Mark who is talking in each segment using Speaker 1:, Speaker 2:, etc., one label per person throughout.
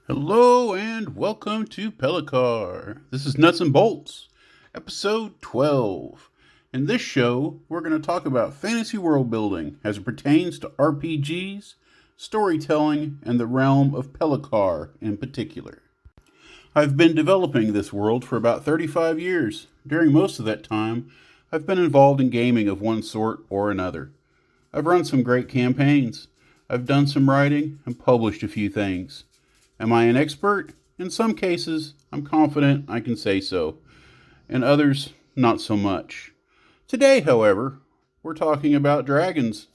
Speaker 1: Hello and welcome to Pelicar. This is Nuts and Bolts, episode 12. In this show, we're going to talk about fantasy world building as it pertains to RPGs, storytelling, and the realm of Pelicar in particular. I've been developing this world for about 35 years. During most of that time, I've been involved in gaming of one sort or another. I've run some great campaigns. I've done some writing and published a few things. Am I an expert? In some cases, I'm confident I can say so. In others, not so much. Today, however, we're talking about dragons.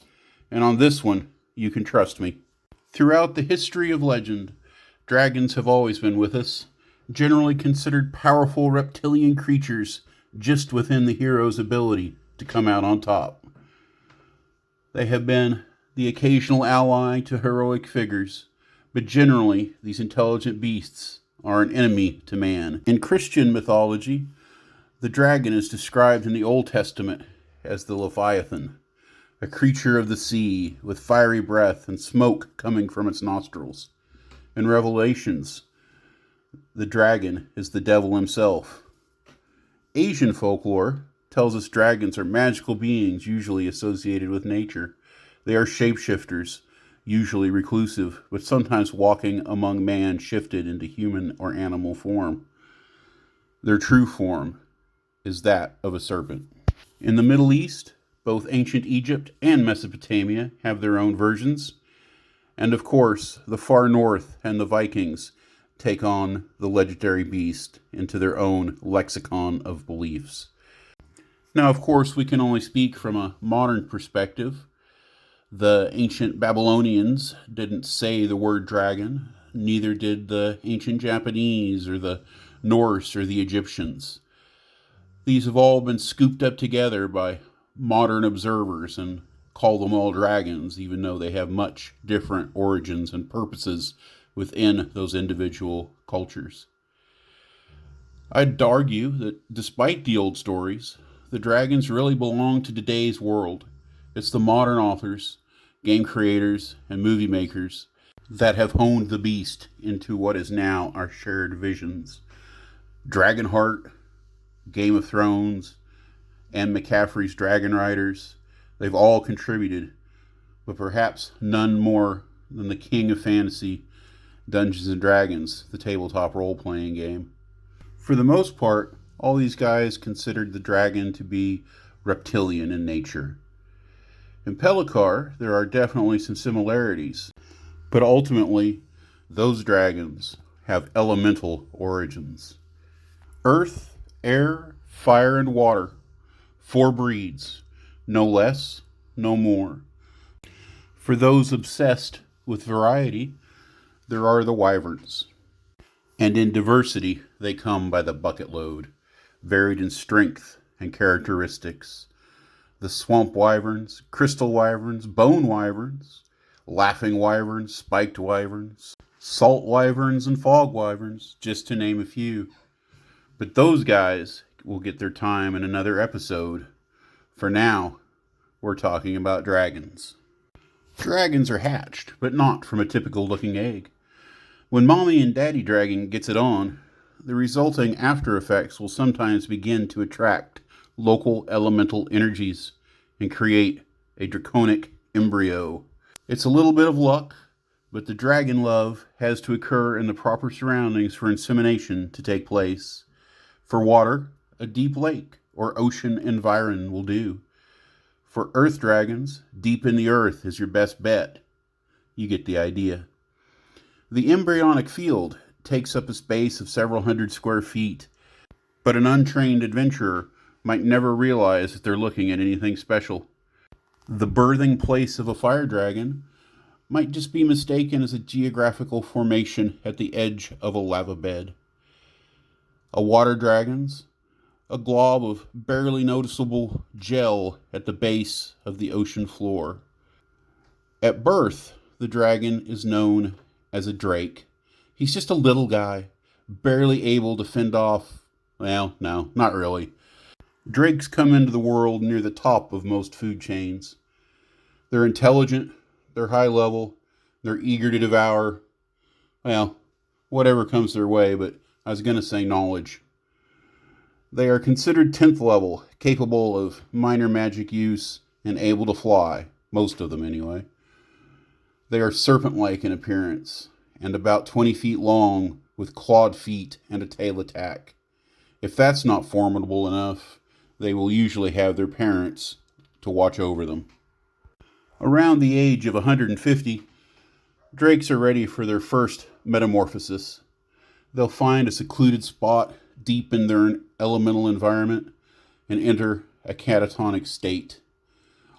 Speaker 1: And on this one, you can trust me. Throughout the history of legend, dragons have always been with us, generally considered powerful reptilian creatures just within the hero's ability to come out on top. They have been the occasional ally to heroic figures, but generally, these intelligent beasts are an enemy to man. In Christian mythology, the dragon is described in the Old Testament as the Leviathan, a creature of the sea with fiery breath and smoke coming from its nostrils. In Revelations, the dragon is the devil himself. Asian folklore tells us dragons are magical beings usually associated with nature. They are shapeshifters, usually reclusive, but sometimes walking among man shifted into human or animal form. Their true form is that of a serpent. In the Middle East, both ancient Egypt and Mesopotamia have their own versions. And of course, the far north and the Vikings take on the legendary beast into their own lexicon of beliefs. Now, of course, we can only speak from a modern perspective. The ancient Babylonians didn't say the word dragon, neither did the ancient Japanese or the Norse or the Egyptians. These have all been scooped up together by modern observers and call them all dragons, even though they have much different origins and purposes within those individual cultures. I'd argue that despite the old stories, the dragons really belong to today's world. It's the modern authors, game creators, and movie makers that have honed the beast into what is now our shared visions. Dragonheart, Game of Thrones, and McCaffrey's Dragon Riders, they've all contributed, but perhaps none more than the king of fantasy, Dungeons & Dragons, the tabletop role-playing game. For the most part, all these guys considered the dragon to be reptilian in nature. In Pelicar, there are definitely some similarities, but ultimately, those dragons have elemental origins. Earth, air, fire, and water. 4 breeds. No less, no more. For those obsessed with variety, there are the wyverns. And in diversity, they come by the bucket load, varied in strength and characteristics. The swamp wyverns, crystal wyverns, bone wyverns, laughing wyverns, spiked wyverns, salt wyverns, and fog wyverns, just to name a few. But those guys will get their time in another episode. For now, we're talking about dragons. Dragons are hatched, but not from a typical looking egg. When mommy and daddy dragon gets it on, the resulting after effects will sometimes begin to attract local elemental energies and create a draconic embryo. It's a little bit of luck, but the dragon love has to occur in the proper surroundings for insemination to take place. For water, a deep lake or ocean environ will do. For earth dragons, deep in the earth is your best bet. You get the idea. The embryonic field takes up a space of several hundred square feet, but an untrained adventurer might never realize that they're looking at anything special. The birthing place of a fire dragon might just be mistaken as a geographical formation at the edge of a lava bed. A water dragon's a glob of barely noticeable gel at the base of the ocean floor. At birth, the dragon is known as a drake. He's just a little guy, barely able to fend off, well, no, not really. Drakes come into the world near the top of most food chains. They're intelligent, they're high level, they're eager to devour, well, whatever comes their way, but I was going to say knowledge. They are considered 10th level, capable of minor magic use, and able to fly, most of them anyway. They are serpent-like in appearance, and about 20 feet long, with clawed feet and a tail attack. If that's not formidable enough, they will usually have their parents to watch over them. Around the age of 150, drakes are ready for their first metamorphosis. They'll find a secluded spot deep in their elemental environment and enter a catatonic state.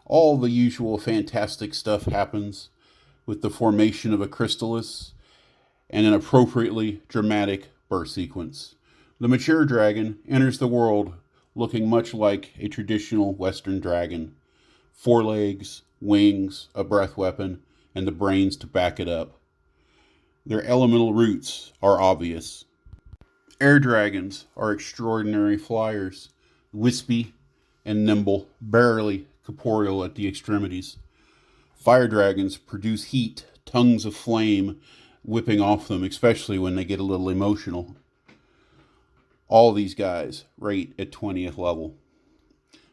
Speaker 1: All the usual fantastic stuff happens with the formation of a chrysalis and an appropriately dramatic birth sequence. The mature dragon enters the world looking much like a traditional Western dragon. 4 legs, wings, a breath weapon, and the brains to back it up. Their elemental roots are obvious. Air dragons are extraordinary flyers, wispy and nimble, barely corporeal at the extremities. Fire dragons produce heat, tongues of flame whipping off them, especially when they get a little emotional. All these guys rate at 20th level.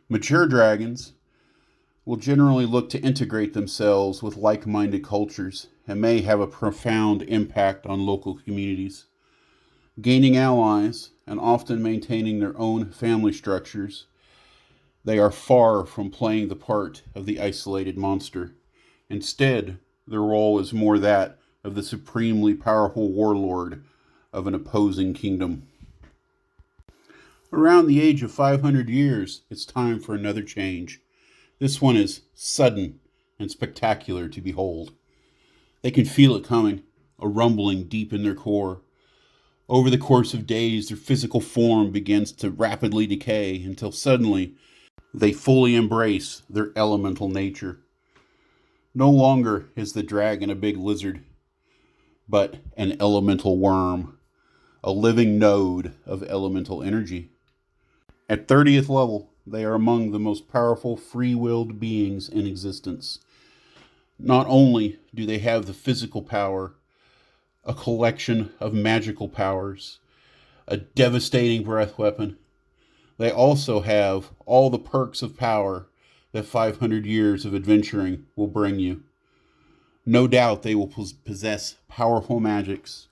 Speaker 1: Mature dragons will generally look to integrate themselves with like-minded cultures and may have a profound impact on local communities. Gaining allies and often maintaining their own family structures, they are far from playing the part of the isolated monster. Instead, their role is more that of the supremely powerful warlord of an opposing kingdom. Around the age of 500 years, it's time for another change. This one is sudden and spectacular to behold. They can feel it coming, a rumbling deep in their core. Over the course of days, their physical form begins to rapidly decay until suddenly they fully embrace their elemental nature. No longer is the dragon a big lizard, but an elemental worm, a living node of elemental energy. At 30th level, they are among the most powerful free-willed beings in existence. Not only do they have the physical power, a collection of magical powers, a devastating breath weapon, they also have all the perks of power that 500 years of adventuring will bring you. No doubt they will possess powerful magics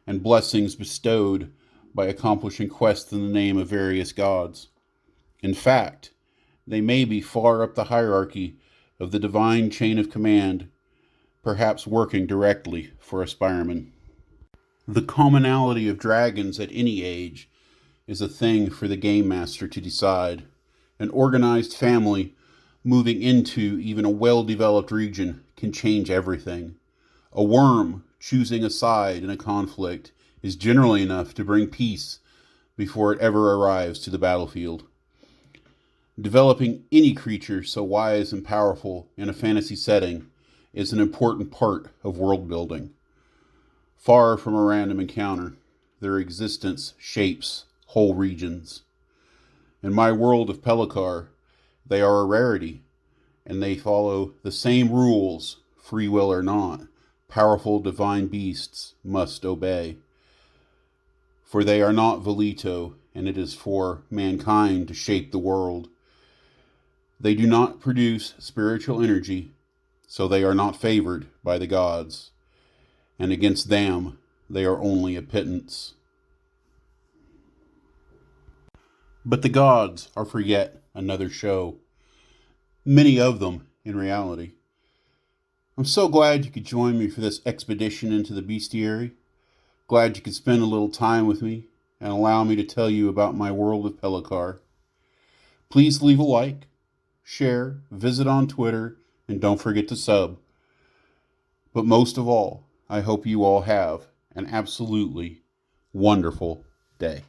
Speaker 1: and blessings bestowed by accomplishing quests in the name of various gods. In fact, they may be far up the hierarchy of the divine chain of command, perhaps working directly for a Spireman. The commonality of dragons at any age is a thing for the game master to decide. An organized family moving into even a well-developed region can change everything. A worm choosing a side in a conflict is generally enough to bring peace before it ever arrives to the battlefield. Developing any creature so wise and powerful in a fantasy setting is an important part of world building. Far from a random encounter, their existence shapes whole regions. In my world of Pelicar, they are a rarity, and they follow the same rules, free will or not, powerful divine beasts must obey. For they are not Velito, and it is for mankind to shape the world. They do not produce spiritual energy, so they are not favored by the gods, and against them they are only a pittance. But the gods are for yet another show. Many of them, in reality. I'm so glad you could join me for this expedition into the bestiary. Glad you could spend a little time with me and allow me to tell you about my world of Pelicar. Please leave a like, share, visit on Twitter, and don't forget to sub. But most of all, I hope you all have an absolutely wonderful day.